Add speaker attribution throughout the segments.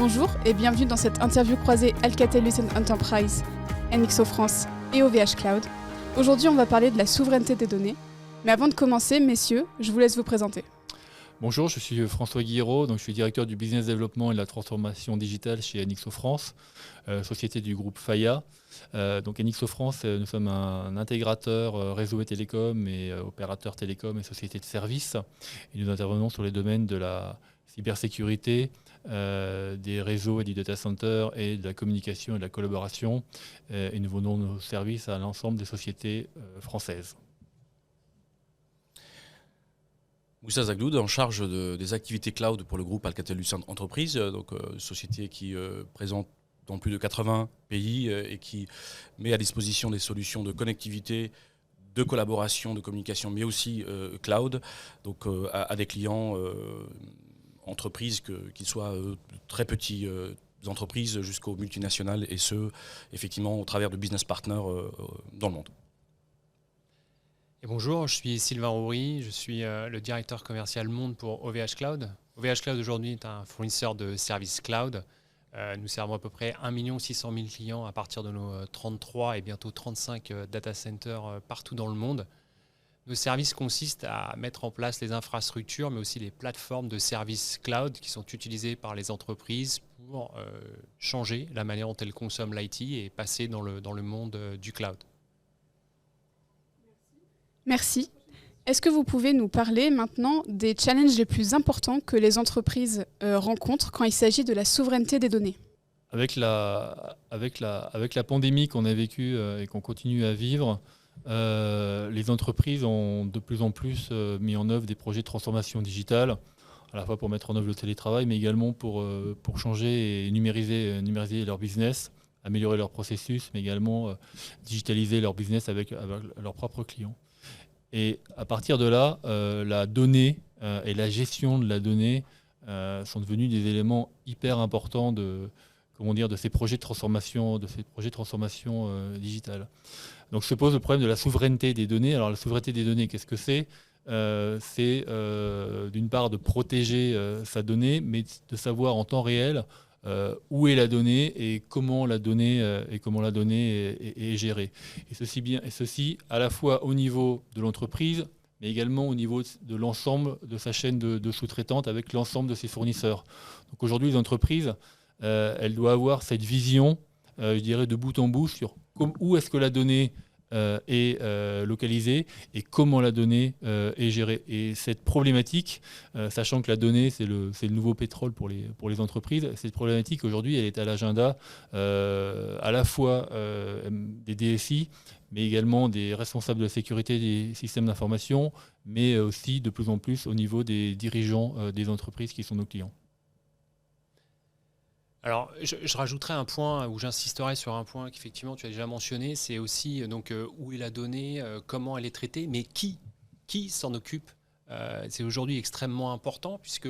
Speaker 1: Bonjour et bienvenue dans cette interview croisée Alcatel-Lucent Enterprise, NXO France et OVH Cloud. Aujourd'hui, on va parler de la souveraineté des données. Mais avant de commencer, messieurs, je vous laisse vous présenter.
Speaker 2: Bonjour, je suis François Guillerot, je suis directeur du business développement et de la transformation digitale chez NXO France, société du groupe FAIA. NXO France, nous sommes un intégrateur réseau et télécom et opérateur télécom et société de services. Et nous intervenons sur les domaines de la cybersécurité, des réseaux et du data center et de la communication et de la collaboration. Et nous vendons nos services à l'ensemble des sociétés françaises.
Speaker 3: Moussa Zagloud, en charge des activités cloud pour le groupe Alcatel-Lucent Enterprise, société qui présente dans plus de 80 pays et qui met à disposition des solutions de connectivité, de collaboration, de communication, mais aussi cloud, à des clients entreprises, qu'ils soient très petits entreprises jusqu'aux multinationales, et ce, effectivement, au travers de business partners dans le monde.
Speaker 4: Et bonjour, je suis Sylvain Roury, je suis le directeur commercial monde pour OVH Cloud. OVH Cloud aujourd'hui est un fournisseur de services cloud. Nous servons à peu près 1 600 000 clients à partir de nos 33 et bientôt 35 data centers partout dans le monde. Nos services consistent à mettre en place les infrastructures, mais aussi les plateformes de services cloud qui sont utilisées par les entreprises pour changer la manière dont elles consomment l'IT et passer dans le monde du cloud.
Speaker 1: Merci. Est-ce que vous pouvez nous parler maintenant des challenges les plus importants que les entreprises rencontrent quand il s'agit de la souveraineté des données ?
Speaker 2: Avec la pandémie qu'on a vécue et qu'on continue à vivre, les entreprises ont de plus en plus mis en œuvre des projets de transformation digitale, à la fois pour mettre en œuvre le télétravail, mais également pour changer et numériser leur business, améliorer leur processus, mais également digitaliser leur business avec leurs propres clients. Et à partir de là, la donnée et la gestion de la donnée sont devenus des éléments hyper importants de ces projets de transformation, digitale. Donc se pose le problème de la souveraineté des données. Alors la souveraineté des données, qu'est-ce que c'est ? C'est d'une part de protéger sa donnée, mais de savoir en temps réel où est la donnée et comment la donnée est gérée. Et ceci à la fois au niveau de l'entreprise, mais également au niveau de l'ensemble de sa chaîne de sous-traitante avec l'ensemble de ses fournisseurs. Donc aujourd'hui, les entreprises, elles doivent avoir cette vision, je dirais, de bout en bout sur où est-ce que la donnée est localisée et comment la donnée est gérée. Et cette problématique, sachant que la donnée, c'est le nouveau pétrole pour les entreprises, cette problématique, aujourd'hui, elle est à l'agenda à la fois des DSI, mais également des responsables de la sécurité des systèmes d'information, mais aussi de plus en plus au niveau des dirigeants des entreprises qui sont nos clients.
Speaker 4: Alors, je rajouterai un point, ou j'insisterai sur un point qu'effectivement tu as déjà mentionné, c'est aussi où est la donnée, comment elle est traitée, mais qui s'en occupe. C'est aujourd'hui extrêmement important, puisque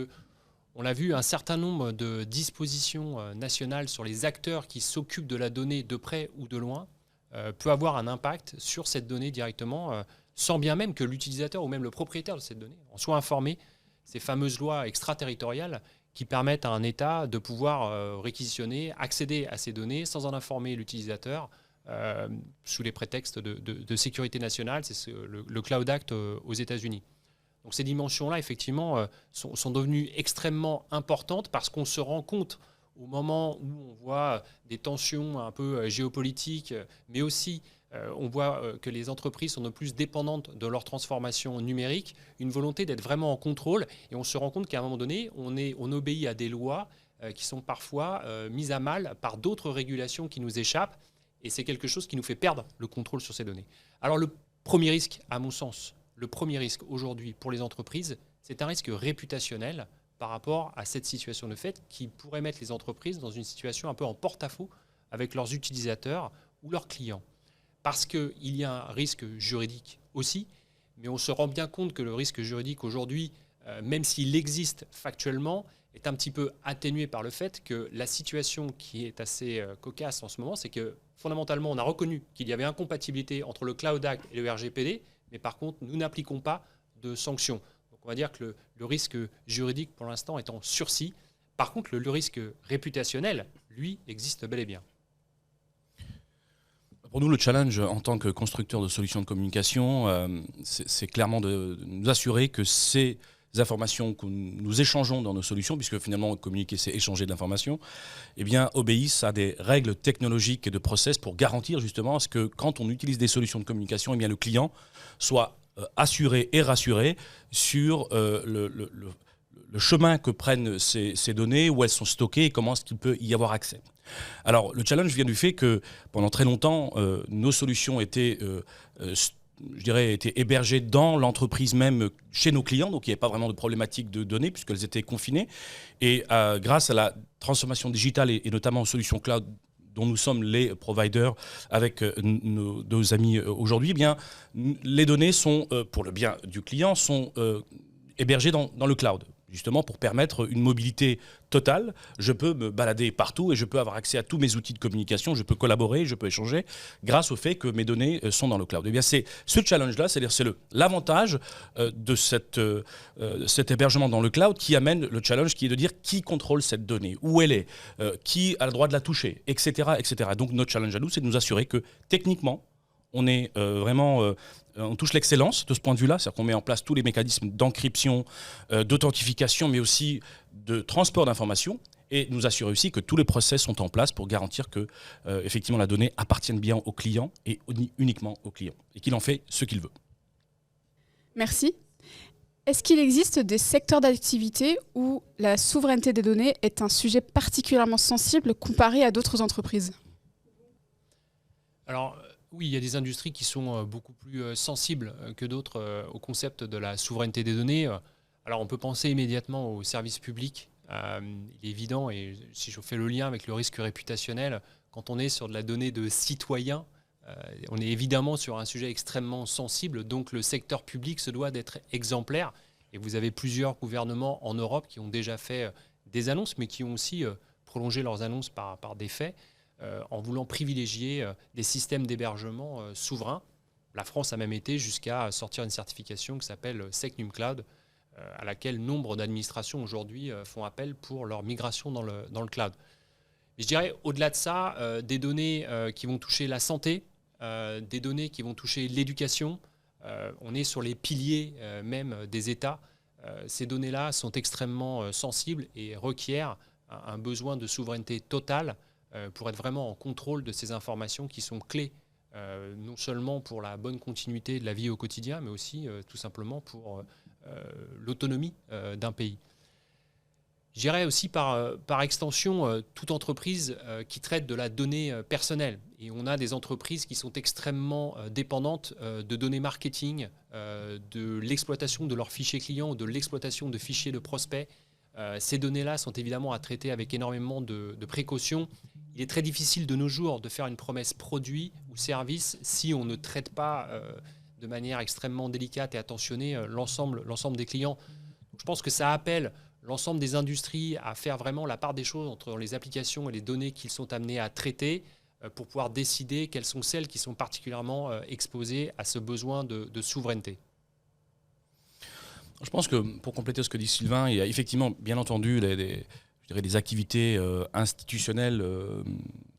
Speaker 4: on l'a vu, un certain nombre de dispositions nationales sur les acteurs qui s'occupent de la donnée de près ou de loin peut avoir un impact sur cette donnée directement, sans bien même que l'utilisateur ou même le propriétaire de cette donnée en soit informé. Ces fameuses lois extraterritoriales qui permettent à un État de pouvoir réquisitionner, accéder à ces données sans en informer l'utilisateur sous les prétextes de sécurité nationale. C'est le Cloud Act aux États-Unis. Donc ces dimensions-là, effectivement, sont devenues extrêmement importantes parce qu'on se rend compte au moment où on voit des tensions un peu géopolitiques, mais aussi on voit que les entreprises sont de plus dépendantes de leur transformation numérique, une volonté d'être vraiment en contrôle. Et on se rend compte qu'à un moment donné, on obéit à des lois qui sont parfois mises à mal par d'autres régulations qui nous échappent. Et c'est quelque chose qui nous fait perdre le contrôle sur ces données. Alors le premier risque, à mon sens, aujourd'hui pour les entreprises, c'est un risque réputationnel par rapport à cette situation de fait qui pourrait mettre les entreprises dans une situation un peu en porte-à-faux avec leurs utilisateurs ou leurs clients. Parce qu'il y a un risque juridique aussi, mais on se rend bien compte que le risque juridique aujourd'hui, même s'il existe factuellement, est un petit peu atténué par le fait que la situation qui est assez cocasse en ce moment, c'est que fondamentalement, on a reconnu qu'il y avait incompatibilité entre le Cloud Act et le RGPD, mais par contre, nous n'appliquons pas de sanctions. Donc on va dire que le risque juridique, pour l'instant, est en sursis Par contre, le risque réputationnel, lui, existe bel et bien.
Speaker 3: Pour nous, le challenge en tant que constructeur de solutions de communication, c'est clairement de nous assurer que ces informations que nous échangeons dans nos solutions, puisque finalement communiquer c'est échanger de l'information, eh bien obéissent à des règles technologiques et de process pour garantir justement à ce que quand on utilise des solutions de communication, eh bien le client soit assuré et rassuré sur le chemin que prennent ces données, où elles sont stockées et comment est-ce qu'il peut y avoir accès. Alors le challenge vient du fait que pendant très longtemps, nos solutions étaient hébergées dans l'entreprise même, chez nos clients, donc il n'y avait pas vraiment de problématique de données puisqu'elles étaient confinées. Et grâce à la transformation digitale et notamment aux solutions cloud dont nous sommes les providers avec nos amis aujourd'hui, eh bien, les données sont, pour le bien du client, sont hébergées dans le cloud. Justement pour permettre une mobilité totale. Je peux me balader partout et je peux avoir accès à tous mes outils de communication, je peux collaborer, je peux échanger grâce au fait que mes données sont dans le cloud. Et bien c'est ce challenge-là, c'est-à-dire c'est l'avantage de cet hébergement dans le cloud qui amène le challenge qui est de dire qui contrôle cette donnée, où elle est, qui a le droit de la toucher, etc., etc. Donc notre challenge à nous, c'est de nous assurer que techniquement, on est vraiment... on touche l'excellence de ce point de vue-là, c'est-à-dire qu'on met en place tous les mécanismes d'encryption, d'authentification, mais aussi de transport d'informations, et nous assurer aussi que tous les process sont en place pour garantir que effectivement la donnée appartienne bien au client et uniquement au client, et qu'il en fait ce qu'il veut.
Speaker 1: Merci. Est-ce qu'il existe des secteurs d'activité où la souveraineté des données est un sujet particulièrement sensible comparé à d'autres entreprises ?
Speaker 4: Alors, oui, il y a des industries qui sont beaucoup plus sensibles que d'autres au concept de la souveraineté des données. Alors, on peut penser immédiatement aux services publics. Il est évident, et si je fais le lien avec le risque réputationnel, quand on est sur de la donnée de citoyens, on est évidemment sur un sujet extrêmement sensible. Donc, le secteur public se doit d'être exemplaire. Et vous avez plusieurs gouvernements en Europe qui ont déjà fait des annonces, mais qui ont aussi prolongé leurs annonces par des faits. En voulant privilégier des systèmes d'hébergement souverains. La France a même été jusqu'à sortir une certification qui s'appelle SecNumCloud, à laquelle nombre d'administrations aujourd'hui font appel pour leur migration dans le cloud. Et je dirais, au-delà de ça, des données qui vont toucher la santé, des données qui vont toucher l'éducation, on est sur les piliers même des États. Ces données-là sont extrêmement sensibles et requièrent un besoin de souveraineté totale pour être vraiment en contrôle de ces informations qui sont clés, non seulement pour la bonne continuité de la vie au quotidien, mais aussi tout simplement pour l'autonomie d'un pays. Je dirais aussi par extension toute entreprise qui traite de la donnée personnelle. Et on a des entreprises qui sont extrêmement dépendantes de données marketing, de l'exploitation de leurs fichiers clients, de l'exploitation de fichiers de prospects. Ces données-là sont évidemment à traiter avec énormément de précautions. Il est très difficile de nos jours de faire une promesse produit ou service si on ne traite pas de manière extrêmement délicate et attentionnée l'ensemble des clients. Donc, je pense que ça appelle l'ensemble des industries à faire vraiment la part des choses entre les applications et les données qu'ils sont amenés à traiter pour pouvoir décider quelles sont celles qui sont particulièrement exposées à ce besoin de souveraineté.
Speaker 3: Je pense que pour compléter ce que dit Sylvain, il y a effectivement, bien entendu, des activités institutionnelles,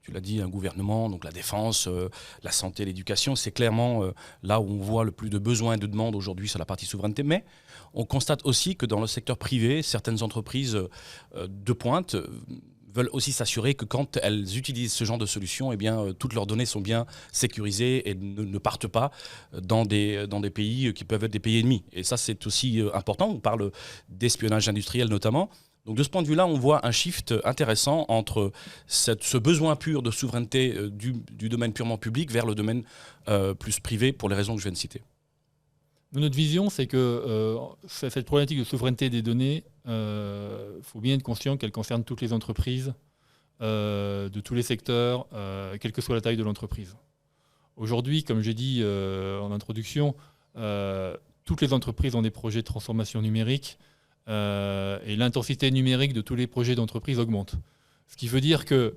Speaker 3: tu l'as dit, un gouvernement, donc la défense, la santé, l'éducation, c'est clairement là où on voit le plus de besoins et de demandes aujourd'hui sur la partie souveraineté. Mais on constate aussi que dans le secteur privé, certaines entreprises de pointe veulent aussi s'assurer que quand elles utilisent ce genre de solutions, eh bien, toutes leurs données sont bien sécurisées et ne partent pas dans des pays qui peuvent être des pays ennemis. Et ça, c'est aussi important. On parle d'espionnage industriel notamment. Donc de ce point de vue-là, on voit un shift intéressant entre ce besoin pur de souveraineté du domaine purement public vers le domaine plus privé pour les raisons que je viens de citer.
Speaker 2: Notre vision, c'est que cette problématique de souveraineté des données, faut bien être conscient qu'elle concerne toutes les entreprises, de tous les secteurs, quelle que soit la taille de l'entreprise. Aujourd'hui, comme j'ai dit en introduction, toutes les entreprises ont des projets de transformation numérique et l'intensité numérique de tous les projets d'entreprise augmente. Ce qui veut dire que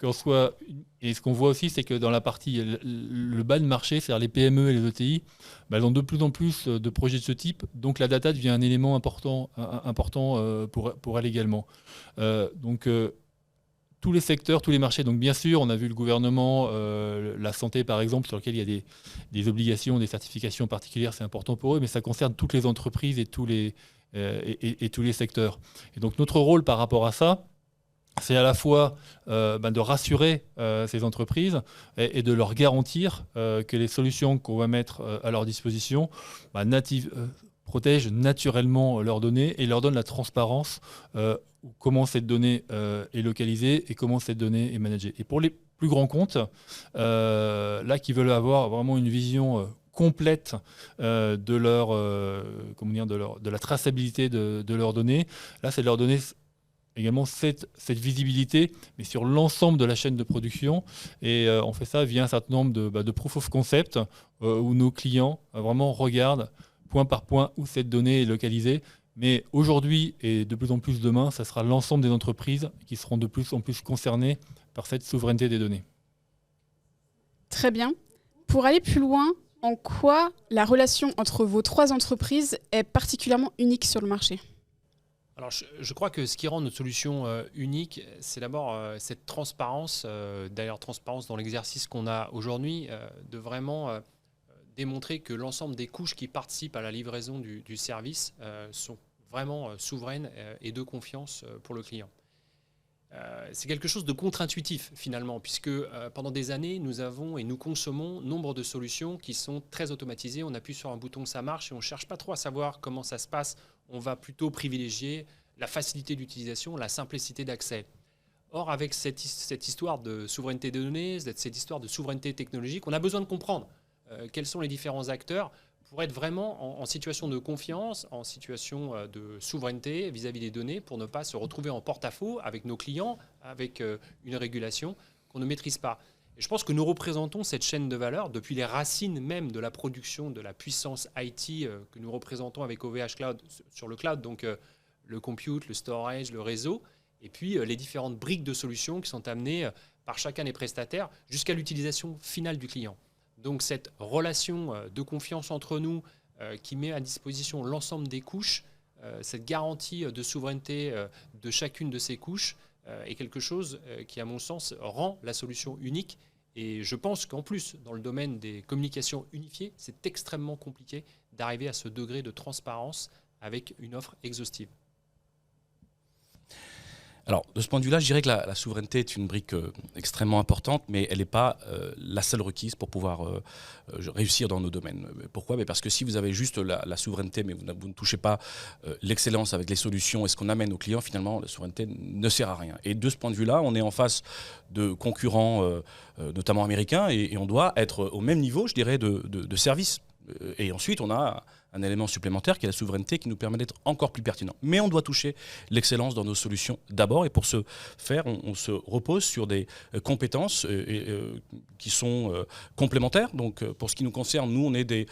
Speaker 2: et ce qu'on voit aussi, c'est que dans la partie, le bas de marché, c'est-à-dire les PME et les ETI, elles ont de plus en plus de projets de ce type, donc la data devient un élément important pour elle également. Donc tous les secteurs, tous les marchés, donc bien sûr, on a vu le gouvernement, la santé par exemple, sur lequel il y a des obligations, des certifications particulières, c'est important pour eux, mais ça concerne toutes les entreprises et tous les secteurs. Et donc notre rôle par rapport à ça, c'est à la fois de rassurer ces entreprises et de leur garantir que les solutions qu'on va mettre à leur disposition protègent naturellement leurs données et leur donnent la transparence comment cette donnée est localisée et comment cette donnée est managée. Et pour les plus grands comptes, là qui veulent avoir vraiment une vision complète de la traçabilité de leurs données, là c'est de leur donner également cette visibilité, mais sur l'ensemble de la chaîne de production. Et on fait ça via un certain nombre de proof of concept où nos clients vraiment regardent point par point où cette donnée est localisée. Mais aujourd'hui et de plus en plus demain, ça sera l'ensemble des entreprises qui seront de plus en plus concernées par cette souveraineté des données.
Speaker 1: Très bien. Pour aller plus loin, en quoi la relation entre vos 3 entreprises est particulièrement unique sur le marché ?
Speaker 4: Alors, je crois que ce qui rend notre solution unique, c'est d'abord cette transparence, d'ailleurs transparence dans l'exercice qu'on a aujourd'hui, de vraiment démontrer que l'ensemble des couches qui participent à la livraison du service sont vraiment souveraines et de confiance pour le client. C'est quelque chose de contre-intuitif finalement, puisque pendant des années, nous avons et nous consommons nombre de solutions qui sont très automatisées. On appuie sur un bouton, ça marche et on ne cherche pas trop à savoir comment ça se passe. On va plutôt privilégier la facilité d'utilisation, la simplicité d'accès. Or, avec cette histoire de souveraineté des données, cette histoire de souveraineté technologique, on a besoin de comprendre quels sont les différents acteurs pour être vraiment en situation de confiance, en situation de souveraineté vis-à-vis des données, pour ne pas se retrouver en porte-à-faux avec nos clients, avec une régulation qu'on ne maîtrise pas. Et je pense que nous représentons cette chaîne de valeur depuis les racines même de la production de la puissance IT que nous représentons avec OVH Cloud sur le cloud, donc le compute, le storage, le réseau, et puis les différentes briques de solutions qui sont amenées par chacun des prestataires jusqu'à l'utilisation finale du client. Donc cette relation de confiance entre nous qui met à disposition l'ensemble des couches, cette garantie de souveraineté de chacune de ces couches est quelque chose qui, à mon sens, rend la solution unique. Et je pense qu'en plus, dans le domaine des communications unifiées, c'est extrêmement compliqué d'arriver à ce degré de transparence avec une offre exhaustive.
Speaker 3: Alors, de ce point de vue-là, je dirais que la souveraineté est une brique extrêmement importante, mais elle n'est pas la seule requise pour pouvoir réussir dans nos domaines. Pourquoi ? Parce que si vous avez juste la souveraineté, mais vous ne touchez pas l'excellence avec les solutions et ce qu'on amène aux clients, finalement, la souveraineté ne sert à rien. Et de ce point de vue-là, on est en face de concurrents, notamment américains, et on doit être au même niveau, je dirais, de service. Et ensuite, on a un élément supplémentaire qui est la souveraineté qui nous permet d'être encore plus pertinent. Mais on doit toucher l'excellence dans nos solutions d'abord. Et pour ce faire, on se repose sur des compétences qui sont complémentaires. Donc, pour ce qui nous concerne, nous, on est des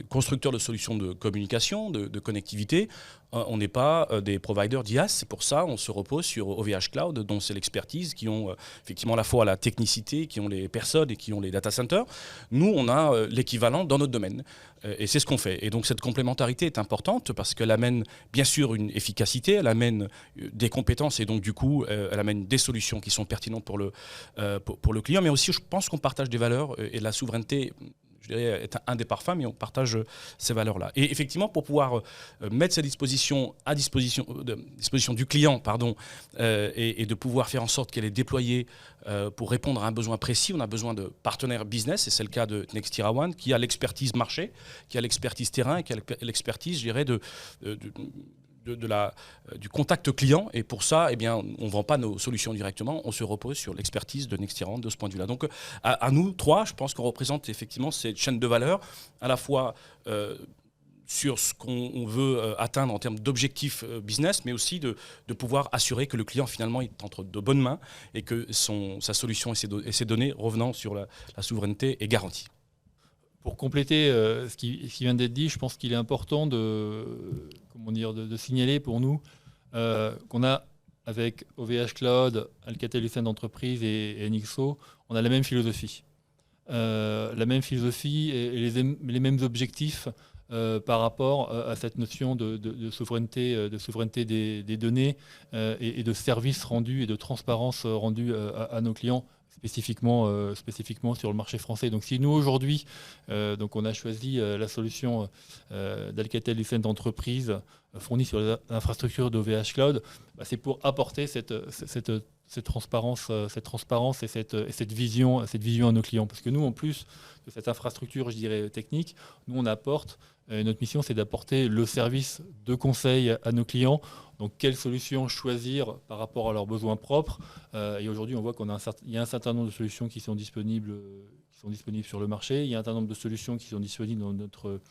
Speaker 3: constructeurs de solutions de communication, de connectivité. On n'est pas des providers d'IaaS. C'est pour ça on se repose sur OVH Cloud, dont c'est l'expertise, qui ont effectivement à la fois la technicité, qui ont les personnes et qui ont les data centers. Nous, on a l'équivalent dans notre domaine. Et c'est ce qu'on fait. Et donc cette complémentarité est importante parce qu'elle amène bien sûr une efficacité, elle amène des compétences et donc du coup, elle amène des solutions qui sont pertinentes pour le client. Mais aussi, je pense qu'on partage des valeurs et la souveraineté, je dirais, est un des parfums, mais on partage ces valeurs-là. Et effectivement, pour pouvoir mettre ces dispositions à disposition du client, et de pouvoir faire en sorte qu'elle est déployée pour répondre à un besoin précis, on a besoin de partenaires business, et c'est le cas de Nextira One, qui a l'expertise marché, qui a l'expertise terrain, et qui a l'expertise, je dirais, du contact client, et pour ça, eh bien, on ne vend pas nos solutions directement, on se repose sur l'expertise de Nextira One de ce point de vue-là. Donc à nous trois, je pense qu'on représente effectivement cette chaîne de valeur, à la fois sur ce qu'on veut atteindre en termes d'objectifs business, mais aussi de pouvoir assurer que le client finalement est entre de bonnes mains et que sa solution et ses données revenant sur la souveraineté est garantie.
Speaker 2: Pour compléter ce qui vient d'être dit, je pense qu'il est important de signaler pour nous qu'on a avec OVH Cloud, Alcatel-Lucent Entreprise et NXO, on a la même philosophie. La même philosophie et les mêmes objectifs par rapport à cette notion de souveraineté des données et de services rendus et de transparence rendue à nos clients, spécifiquement sur le marché français. Donc si nous aujourd'hui, donc on a choisi la solution d'Alcatel-Lucent Entreprise fournie sur les infrastructures d'OVH Cloud, c'est pour apporter cette transparence et cette vision à nos clients. Parce que nous, en plus de cette infrastructure, je dirais, technique, nous, on apporte, notre mission, c'est d'apporter le service de conseil à nos clients. Donc, quelle solution choisir par rapport à leurs besoins propres. Et aujourd'hui, on voit qu'il y a un certain nombre de solutions qui sont disponibles sur le marché. Il y a un certain nombre de solutions qui sont disponibles dans notre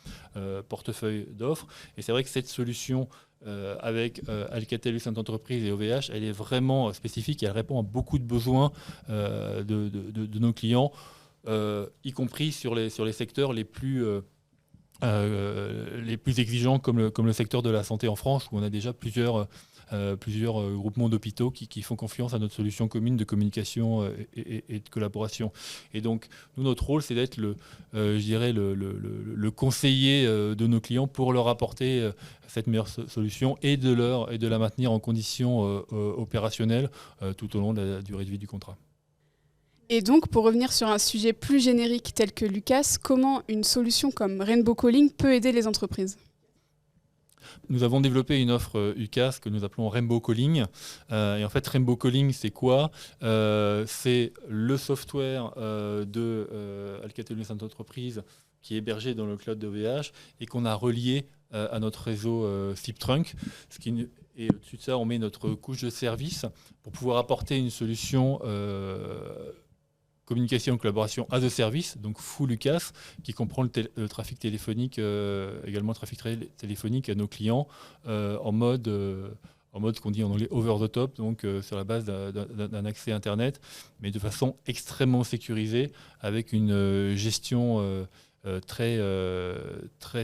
Speaker 2: portefeuille d'offres. Et c'est vrai que cette solution avec Alcatel-Lucent Entreprise et OVH, elle est vraiment spécifique et elle répond à beaucoup de besoins de nos clients, y compris sur les secteurs les plus exigeants comme le secteur de la santé en France, où on a déjà plusieurs groupements d'hôpitaux qui font confiance à notre solution commune de communication et de collaboration. Et donc, nous, notre rôle, c'est d'être le conseiller de nos clients pour leur apporter cette meilleure solution et de la maintenir en conditions opérationnelles tout au long de la durée de vie du contrat.
Speaker 1: Et donc, pour revenir sur un sujet plus générique tel que Lucas, comment une solution comme Rainbow Calling peut aider les entreprises ?
Speaker 2: Nous avons développé une offre UCaaS que nous appelons Rainbow Calling. Et en fait, Rainbow Calling, c'est quoi ? C'est le software de Alcatel-Lucent Entreprise qui est hébergé dans le cloud d'OVH et qu'on a relié à notre réseau SIP-Trunk. Et au-dessus de ça, on met notre couche de service pour pouvoir apporter une solution communication et collaboration as a service, donc full UCaaS, qui comprend le trafic téléphonique, également le trafic téléphonique à nos clients en mode ce qu'on dit en anglais over the top, donc sur la base d'un accès Internet, mais de façon extrêmement sécurisée, avec une gestion très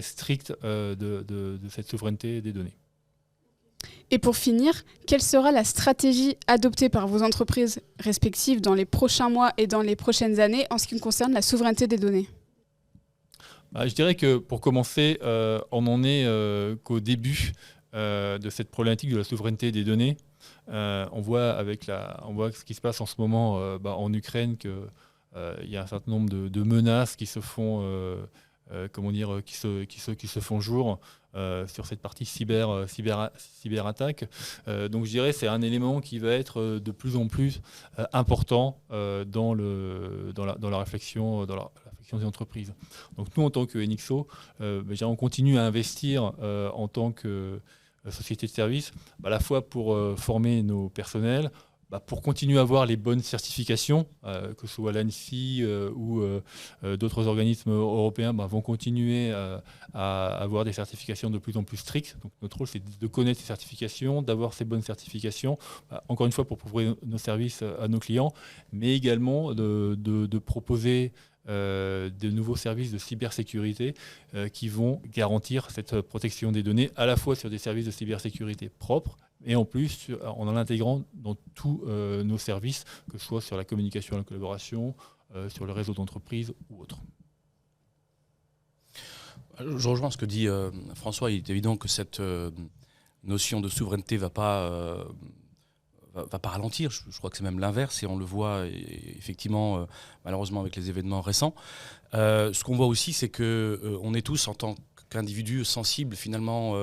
Speaker 2: stricte de cette souveraineté des données.
Speaker 1: Et pour finir, quelle sera la stratégie adoptée par vos entreprises respectives dans les prochains mois et dans les prochaines années en ce qui concerne la souveraineté des données ?
Speaker 2: Je dirais que pour commencer, on n'en est qu'au début de cette problématique de la souveraineté des données. On voit ce qui se passe en ce moment en Ukraine qu'il y a un certain nombre de menaces qui se font qui se font jour sur cette partie cyberattaque. Donc je dirais que c'est un élément qui va être de plus en plus important dans la réflexion des entreprises. Donc nous, en tant que NXO, on continue à investir en tant que société de service, à la fois pour former nos personnels, pour continuer à avoir les bonnes certifications, que ce soit l'ANSSI ou d'autres organismes européens vont continuer à avoir des certifications de plus en plus strictes. Donc notre rôle, c'est de connaître ces certifications, d'avoir ces bonnes certifications, encore une fois pour proposer nos services à nos clients, mais également de proposer de nouveaux services de cybersécurité qui vont garantir cette protection des données, à la fois sur des services de cybersécurité propres, et en plus en l'intégrant dans tous nos services, que ce soit sur la communication et la collaboration, sur le réseau d'entreprise ou autre.
Speaker 3: Je rejoins ce que dit François. Il est évident que cette notion de souveraineté va pas ralentir. Je crois que c'est même l'inverse, et on le voit effectivement malheureusement avec les événements récents. Ce qu'on voit aussi, c'est qu'on est tous en tant qu'individus sensibles finalement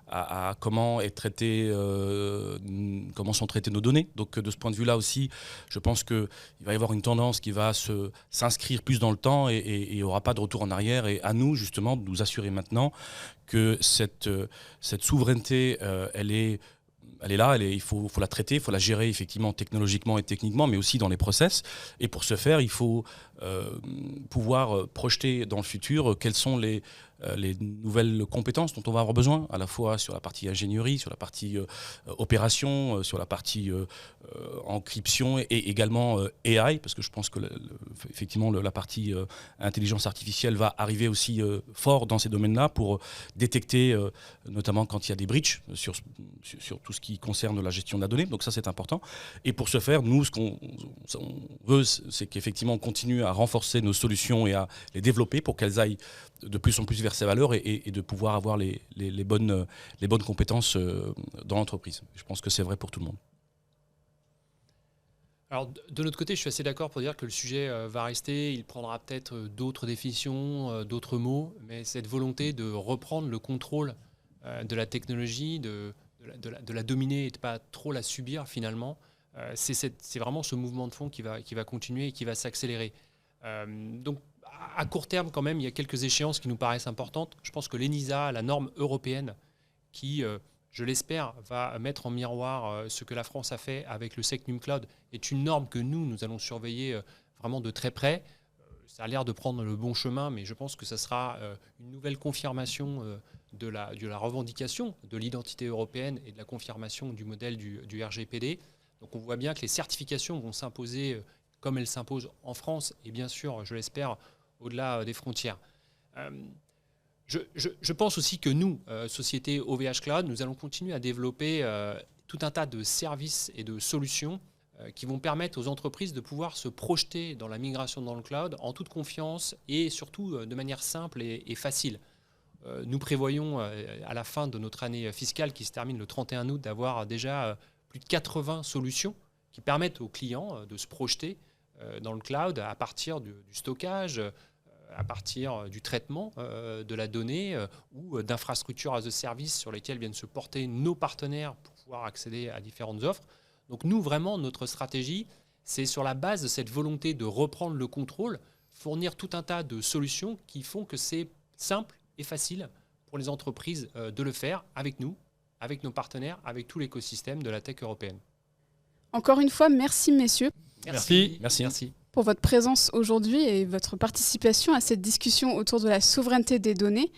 Speaker 3: à comment comment sont traitées nos données. Donc de ce point de vue-là aussi, je pense qu'il va y avoir une tendance qui va s'inscrire plus dans le temps et il n'y aura pas de retour en arrière. Et à nous justement de nous assurer maintenant que cette souveraineté, elle est là, il faut la traiter, il faut la gérer effectivement technologiquement et techniquement, mais aussi dans les process. Et pour ce faire, il faut pouvoir projeter dans le futur quelles sont les nouvelles compétences dont on va avoir besoin, à la fois sur la partie ingénierie, sur la partie opération, sur la partie encryption et également AI, parce que je pense que effectivement la partie intelligence artificielle va arriver aussi fort dans ces domaines-là pour détecter, notamment quand il y a des breaches sur tout ce qui concerne la gestion de la donnée. Donc ça, c'est important. Et pour ce faire, nous, ce qu'on veut, c'est qu'effectivement, on continue à renforcer nos solutions et à les développer pour qu'elles aillent de plus en plus vers ces valeurs et de pouvoir avoir les bonnes compétences dans l'entreprise. Je pense que c'est vrai pour tout le monde.
Speaker 4: Alors, de notre côté, je suis assez d'accord pour dire que le sujet va rester. Il prendra peut-être d'autres définitions, d'autres mots, mais cette volonté de reprendre le contrôle de la technologie, de la dominer et de ne pas trop la subir finalement, c'est vraiment ce mouvement de fond qui va continuer et qui va s'accélérer. Donc, à court terme, quand même, il y a quelques échéances qui nous paraissent importantes. Je pense que l'ENISA, la norme européenne, qui, je l'espère, va mettre en miroir ce que la France a fait avec le Secnum Cloud, est une norme que nous allons surveiller vraiment de très près. Ça a l'air de prendre le bon chemin, mais je pense que ça sera une nouvelle confirmation de la revendication de l'identité européenne et de la confirmation du modèle du RGPD. Donc on voit bien que les certifications vont s'imposer comme elles s'imposent en France et bien sûr, je l'espère, au-delà des frontières. Je pense aussi que nous, société OVH Cloud, nous allons continuer à développer tout un tas de services et de solutions qui vont permettre aux entreprises de pouvoir se projeter dans la migration dans le cloud en toute confiance et surtout de manière simple et facile. Nous prévoyons à la fin de notre année fiscale qui se termine le 31 août d'avoir déjà plus de 80 solutions qui permettent aux clients de se projeter dans le cloud à partir du stockage, à partir du traitement de la donnée ou d'infrastructures as a service sur lesquelles viennent se porter nos partenaires pour pouvoir accéder à différentes offres. Donc nous, vraiment, notre stratégie, c'est sur la base de cette volonté de reprendre le contrôle, fournir tout un tas de solutions qui font que c'est simple et facile pour les entreprises de le faire avec nous, avec nos partenaires, avec tout l'écosystème de la tech européenne.
Speaker 1: Encore une fois, merci messieurs.
Speaker 3: Merci.
Speaker 1: Pour votre présence aujourd'hui et votre participation à cette discussion autour de la souveraineté des données,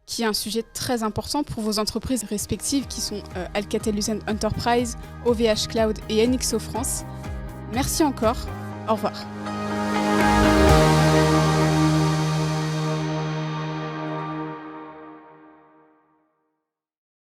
Speaker 1: qui est un sujet très important pour vos entreprises respectives qui sont Alcatel-Lucent Enterprise, OVH Cloud et NXO France. Merci encore. Au revoir.